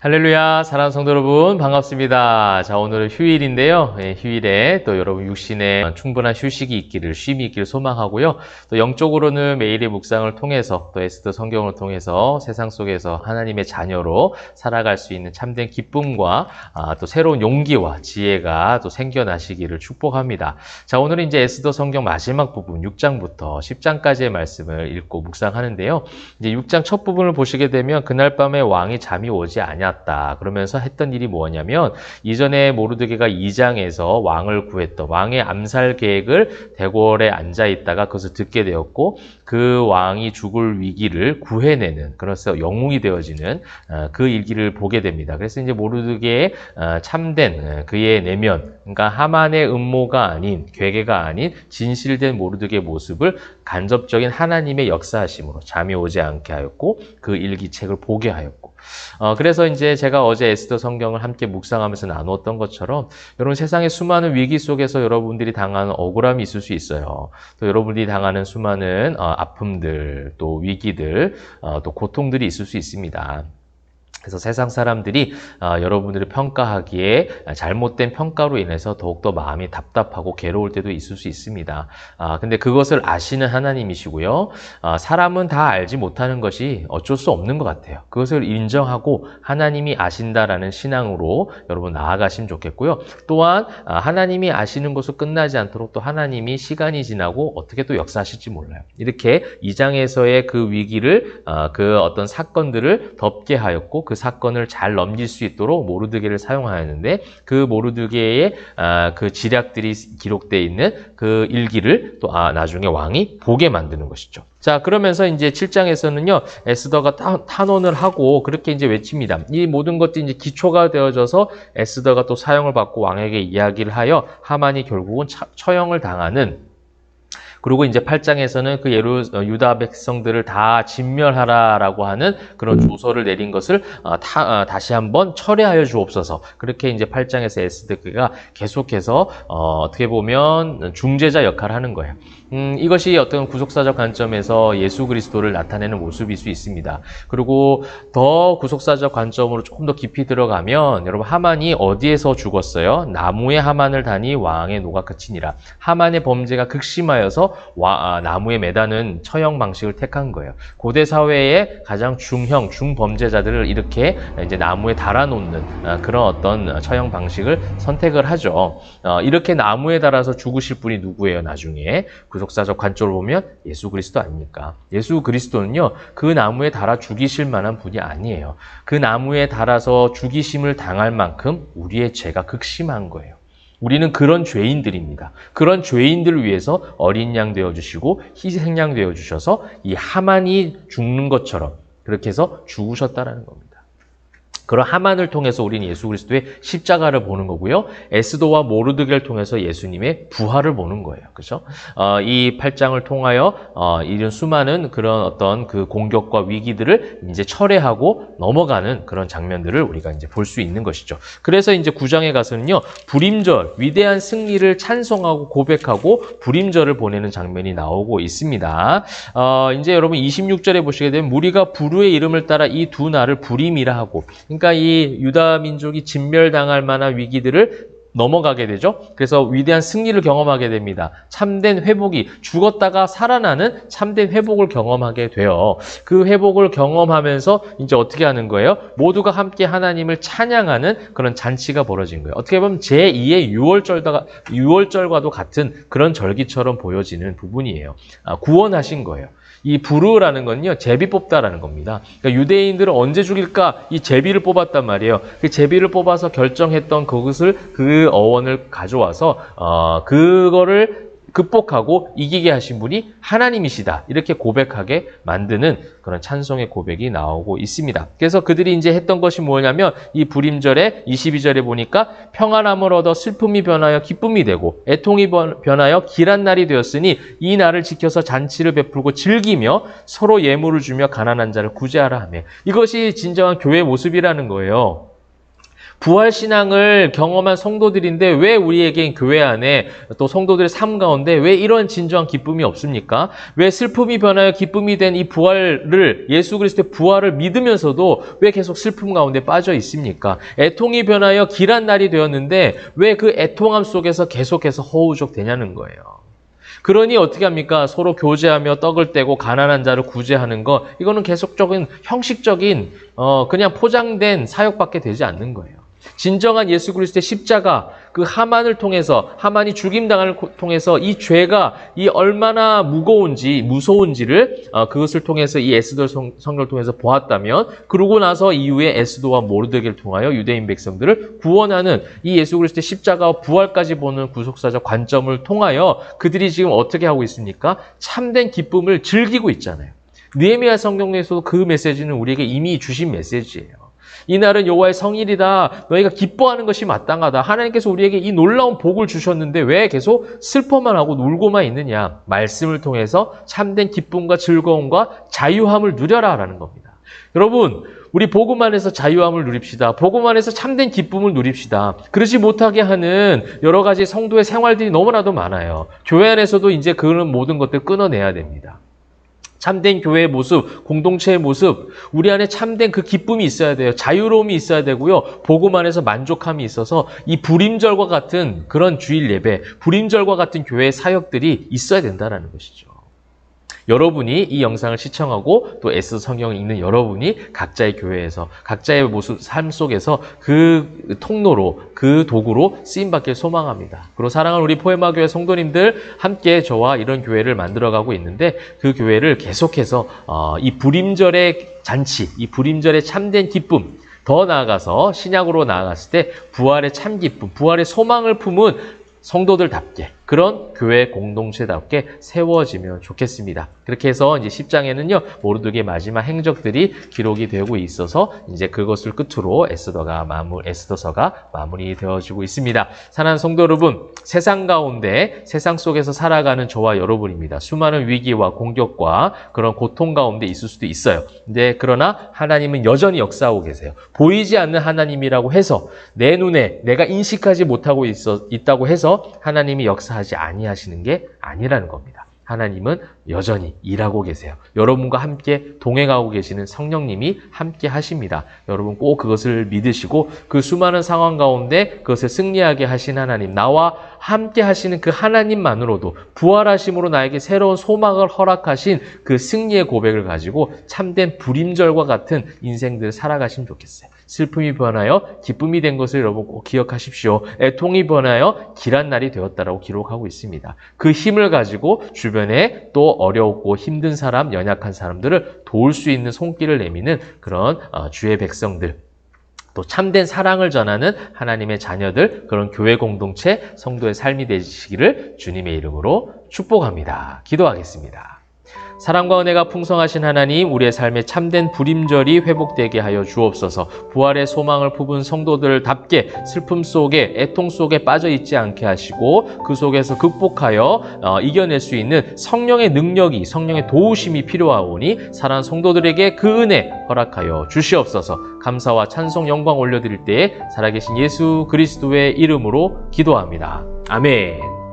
할렐루야, 사랑하는 성도 여러분, 반갑습니다. 자, 오늘은 휴일인데요. 휴일에 또 여러분 육신에 충분한 휴식이 있기를, 쉼이 있기를 소망하고요. 또 영적으로는 매일의 묵상을 통해서, 또 에스더 성경을 통해서 세상 속에서 하나님의 자녀로 살아갈 수 있는 참된 기쁨과 또 새로운 용기와 지혜가 또 생겨나시기를 축복합니다. 자, 오늘은 이제 에스더 성경 마지막 부분, 6장부터 10장까지의 말씀을 읽고 묵상하는데요. 이제 6장 첫 부분을 보시게 되면 그날 밤에 왕이 잠이 오지 않았다. 그러면서 했던 일이 뭐냐면 이전에 모르드게가 2장에서 왕을 구했던 왕의 암살 계획을 대궐에 앉아 있다가 그것을 듣게 되었고 그 왕이 죽을 위기를 구해내는 그래서 영웅이 되어지는 그 일기를 보게 됩니다. 그래서 이제 모르드게의 참된 그의 내면, 그러니까 하만의 음모가 아닌 괴계가 아닌 진실된 모르드게의 모습을 간접적인 하나님의 역사하심으로 잠이 오지 않게 하였고 그 일기책을 보게 하였고 그래서 이제 제가 어제 에스더 성경을 함께 묵상하면서 나누었던 것처럼 여러분 세상의 수많은 위기 속에서 여러분들이 당하는 억울함이 있을 수 있어요. 또 여러분들이 당하는 수많은 아픔들, 또 위기들, 또 고통들이 있을 수 있습니다. 그래서 세상 사람들이 여러분들을 평가하기에 잘못된 평가로 인해서 더욱더 마음이 답답하고 괴로울 때도 있을 수 있습니다. 근데 그것을 아시는 하나님이시고요. 사람은 다 알지 못하는 것이 어쩔 수 없는 것 같아요. 그것을 인정하고 하나님이 아신다라는 신앙으로 여러분 나아가시면 좋겠고요. 또한 하나님이 아시는 것으로 끝나지 않도록 또 하나님이 시간이 지나고 어떻게 또 역사하실지 몰라요. 이렇게 2장에서의 그 위기를 그 어떤 사건들을 덮게 하였고 그 사건을 잘 넘길 수 있도록 모르드게를 사용하였는데 그 모르드게의 그 지략들이 기록되어 있는 그 일기를 또 나중에 왕이 보게 만드는 것이죠. 자, 그러면서 이제 7장에서는요, 에스더가 탄원을 하고 그렇게 이제 외칩니다. 이 모든 것들이 이제 기초가 되어져서 에스더가 또 사형을 받고 왕에게 이야기를 하여 하만이 결국은 처형을 당하는 그리고 이제 8장에서는 그 유다 백성들을 다 진멸하라라고 하는 그런 조서를 내린 것을 다시 한번 철회하여 주옵소서. 그렇게 이제 8장에서 에스더가 계속해서 어떻게 보면 중재자 역할을 하는 거예요. 이것이 어떤 구속사적 관점에서 예수 그리스도를 나타내는 모습일 수 있습니다. 그리고 더 구속사적 관점으로 조금 더 깊이 들어가면 여러분 하만이 어디에서 죽었어요? 나무에 하만을 다니 왕의 노가 그치니라. 하만의 범죄가 극심하여서 나무에 매다는 처형 방식을 택한 거예요. 고대 사회의 가장 중형, 중범죄자들을 이렇게 이제 나무에 달아놓는 그런 어떤 처형 방식을 선택을 하죠. 이렇게 나무에 달아서 죽으실 분이 누구예요? 나중에 구속사적 관점으로 보면 예수 그리스도 아닙니까? 예수 그리스도는요, 그 나무에 달아 죽이실 만한 분이 아니에요. 그 나무에 달아서 죽이심을 당할 만큼 우리의 죄가 극심한 거예요. 우리는 그런 죄인들입니다. 그런 죄인들을 위해서 어린 양 되어주시고 희생양 되어주셔서 이 하만이 죽는 것처럼 그렇게 해서 죽으셨다라는 겁니다. 그런 하만을 통해서 우리는 예수 그리스도의 십자가를 보는 거고요. 에스더와 모르드게를 통해서 예수님의 부활을 보는 거예요. 그렇죠? 이 8장을 통하여 이런 수많은 그런 어떤 그 공격과 위기들을 이제 철회하고 넘어가는 그런 장면들을 우리가 이제 볼 수 있는 것이죠. 그래서 이제 9장에 가서는요. 불임절, 위대한 승리를 찬송하고 고백하고 불임절을 보내는 장면이 나오고 있습니다. 이제 여러분 26절에 보시게 되면 무리가 부르의 이름을 따라 이 두 날을 불임이라 하고 그러니까 이 유다 민족이 진멸당할 만한 위기들을 넘어가게 되죠. 그래서 위대한 승리를 경험하게 됩니다. 참된 회복이 죽었다가 살아나는 참된 회복을 경험하게 돼요. 그 회복을 경험하면서 이제 어떻게 하는 거예요? 모두가 함께 하나님을 찬양하는 그런 잔치가 벌어진 거예요. 어떻게 보면 제2의 6월절과도 같은 그런 절기처럼 보여지는 부분이에요. 구원하신 거예요. 이 부르라는 건요, 제비 뽑다라는 겁니다. 그러니까 유대인들은 언제 죽일까? 이 제비를 뽑았단 말이에요. 그 제비를 뽑아서 결정했던 그것을 그 어원을 가져와서 그거를 극복하고 이기게 하신 분이 하나님이시다. 이렇게 고백하게 만드는 그런 찬송의 고백이 나오고 있습니다. 그래서 그들이 이제 했던 것이 뭐냐면 이 불임절에 22절에 보니까 평안함을 얻어 슬픔이 변하여 기쁨이 되고 애통이 변하여 길한 날이 되었으니 이 날을 지켜서 잔치를 베풀고 즐기며 서로 예물을 주며 가난한 자를 구제하라 하며 이것이 진정한 교회의 모습이라는 거예요. 부활신앙을 경험한 성도들인데 왜 우리에겐 교회 안에 또 성도들의 삶 가운데 왜 이런 진정한 기쁨이 없습니까? 왜 슬픔이 변하여 기쁨이 된 이 부활을, 예수 그리스도의 부활을 믿으면서도 왜 계속 슬픔 가운데 빠져 있습니까? 애통이 변하여 길한 날이 되었는데 왜 그 애통함 속에서 계속해서 허우적 되냐는 거예요. 그러니 어떻게 합니까? 서로 교제하며 떡을 떼고 가난한 자를 구제하는 것, 이거는 계속적인 형식적인 그냥 포장된 사역밖에 되지 않는 거예요. 진정한 예수 그리스도의 십자가, 그 하만을 통해서, 하만이 죽임당을 통해서 이 죄가 이 얼마나 무서운지를 그것을 통해서 이 에스더 성경을 통해서 보았다면, 그러고 나서 이후에 에스더와 모르드게를 통하여 유대인 백성들을 구원하는 이 예수 그리스도의 십자가와 부활까지 보는 구속사적 관점을 통하여 그들이 지금 어떻게 하고 있습니까? 참된 기쁨을 즐기고 있잖아요. 느헤미야 성경에서도 그 메시지는 우리에게 이미 주신 메시지예요. 이날은 여호와의 성일이다. 너희가 기뻐하는 것이 마땅하다. 하나님께서 우리에게 이 놀라운 복을 주셨는데 왜 계속 슬퍼만 하고 울고만 있느냐. 말씀을 통해서 참된 기쁨과 즐거움과 자유함을 누려라라는 겁니다. 여러분, 우리 복음 안에서 자유함을 누립시다. 복음 안에서 참된 기쁨을 누립시다. 그러지 못하게 하는 여러 가지 성도의 생활들이 너무나도 많아요. 교회 안에서도 이제 그런 모든 것들 끊어내야 됩니다. 참된 교회의 모습, 공동체의 모습, 우리 안에 참된 그 기쁨이 있어야 돼요. 자유로움이 있어야 되고요. 복음 안에서 만족함이 있어서 이 불임절과 같은 그런 주일 예배, 불임절과 같은 교회의 사역들이 있어야 된다는 것이죠. 여러분이 이 영상을 시청하고 또 에스더 성경을 읽는 여러분이 각자의 교회에서 각자의 모습, 삶 속에서 그 통로로, 그 도구로 쓰임받길 소망합니다. 그리고 사랑하는 우리 포에마 교회 성도님들 함께 저와 이런 교회를 만들어가고 있는데 그 교회를 계속해서 이 불임절의 잔치, 이 불임절의 참된 기쁨, 더 나아가서 신약으로 나아갔을 때 부활의 참 기쁨, 부활의 소망을 품은 성도들답게 그런 교회 공동체답게 세워지면 좋겠습니다. 그렇게 해서 이제 10장에는요, 모르드게의 마지막 행적들이 기록이 되고 있어서 이제 그것을 끝으로 에스더서가 마무리되어지고 있습니다. 사랑하는 성도 여러분, 세상 가운데, 세상 속에서 살아가는 저와 여러분입니다. 수많은 위기와 공격과 그런 고통 가운데 있을 수도 있어요. 근데 그러나 하나님은 여전히 역사하고 계세요. 보이지 않는 하나님이라고 해서 내 눈에 내가 인식하지 못하고 있다고 해서 하나님이 역사하지 아니하시는 게 아니라는 겁니다. 하나님은 여전히 일하고 계세요. 여러분과 함께 동행하고 계시는 성령님이 함께 하십니다. 여러분 꼭 그것을 믿으시고 그 수많은 상황 가운데 그것을 승리하게 하신 하나님, 나와 함께 하시는 그 하나님만으로도 부활하심으로 나에게 새로운 소망을 허락하신 그 승리의 고백을 가지고 참된 불임절과 같은 인생들을 살아가시면 좋겠어요. 슬픔이 변하여 기쁨이 된 것을 여러분 꼭 기억하십시오. 애통이 변하여 길한 날이 되었다라고 기록하고 있습니다. 그 힘을 가지고 주변에 또 어렵고 힘든 사람, 연약한 사람들을 도울 수 있는 손길을 내미는 그런 주의 백성들, 또 참된 사랑을 전하는 하나님의 자녀들, 그런 교회 공동체, 성도의 삶이 되시기를 주님의 이름으로 축복합니다. 기도하겠습니다. 사랑과 은혜가 풍성하신 하나님, 우리의 삶에 참된 불임절이 회복되게 하여 주옵소서. 부활의 소망을 품은 성도들답게 슬픔 속에, 애통 속에 빠져 있지 않게 하시고 그 속에서 극복하여 이겨낼 수 있는 성령의 능력이, 성령의 도우심이 필요하오니 사랑하는 성도들에게 그 은혜 허락하여 주시옵소서. 감사와 찬송 영광 올려드릴 때에 살아계신 예수 그리스도의 이름으로 기도합니다. 아멘.